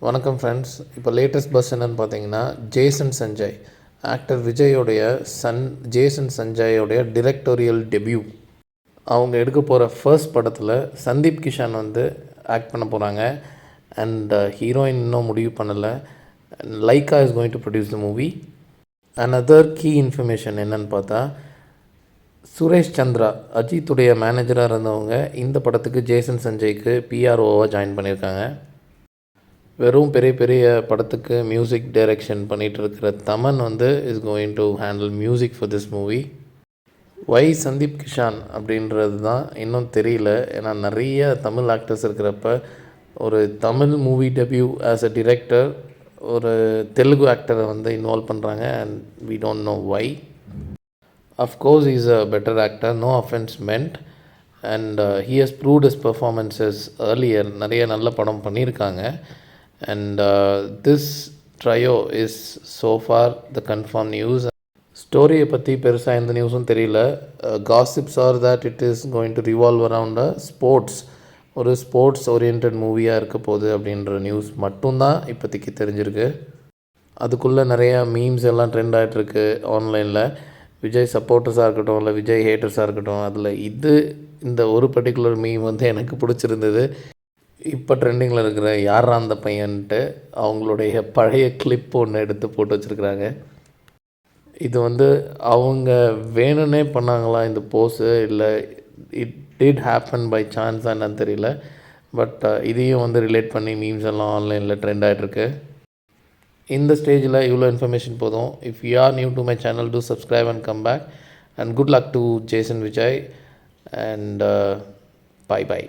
வணக்கம் ஃப்ரெண்ட்ஸ். இப்போ latest buzz என்னென்னு பார்த்தீங்கன்னா, ஜேசன் சஞ்சய் ஆக்டர் விஜயோடைய ஜேசன் சஞ்சயோடைய டிரெக்டோரியல் டெபியூ. அவங்க எடுக்க போகிற ஃபர்ஸ்ட் படத்தில் சந்தீப் கிஷான் வந்து ஆக்ட் பண்ண போகிறாங்க. அண்ட் ஹீரோயின் இன்னும் முடிவு பண்ணலை. Lyca is going to produce the movie. Another key information என்னென்னு பார்த்தா, சுரேஷ் சந்திரா அஜித்துடைய மேனேஜராக இருந்தவங்க இந்த படத்துக்கு ஜேசன் சஞ்சய்க்கு பிஆர்ஓவாக ஜாயின் பண்ணியிருக்காங்க. வெறும் பெரிய பெரிய படத்துக்கு மியூசிக் டைரக்ஷன் பண்ணிகிட்டு இருக்கிற தமன் வந்து is going to handle music for this movie. Why Sundeep Kishan அப்படின்றது தான் இன்னும் தெரியல. ஏன்னா நிறைய தமிழ் ஆக்டர்ஸ் இருக்கிறப்ப ஒரு Tamil movie debut as a director ஒரு தெலுங்கு ஆக்டரை வந்து இன்வால்வ் பண்ணுறாங்க. And we don't know why. Of course is a better actor, no offence meant. And he has proved his performances earlier. நிறைய நல்ல படம் பண்ணியிருக்காங்க. And this trio is so far the confirmed news. ஸ்டோரியை பற்றி பெருசாக எந்த நியூஸும் தெரியல. Gossips are that it is going to revolve around sports. ஒரு ஸ்போர்ட்ஸ் ஓரியன்ட் மூவியாக இருக்க போகுது அப்படின்ற நியூஸ் மட்டும்தான் இப்போதைக்கு தெரிஞ்சிருக்கு. அதுக்குள்ளே நிறையா மீம்ஸ் எல்லாம் ட்ரெண்ட் ஆகிட்டுருக்கு ஆன்லைனில். விஜய் சப்போர்ட்டர்ஸாக இருக்கட்டும், இல்லை விஜய் ஹேட்டர்ஸாக இருக்கட்டும், அதில் இந்த ஒரு பர்டிகுலர் மீம் வந்து எனக்கு பிடிச்சிருந்தது. இப்போ ட்ரெண்டிங்கில் இருக்கிற யாரா அந்த பையன்ட்டு அவங்களுடைய பழைய கிளிப் ஒன்று எடுத்து போட்டு வச்சுருக்குறாங்க. இது வந்து அவங்க வேணும்னே பண்ணாங்களா இந்த போஸு, இல்லை it did happen by chance என்னன்னு தெரியல. பட் இதையும் வந்து ரிலேட் பண்ணி மீம்ஸ் எல்லாம் ஆன்லைனில் ட்ரெண்ட் ஆகிட்ருக்கு. இந்த ஸ்டேஜில் இவ்வளோ இன்ஃபர்மேஷன் போதும். If you are new to my channel, do subscribe and come back. And good luck to Jason Vijay. And bye by.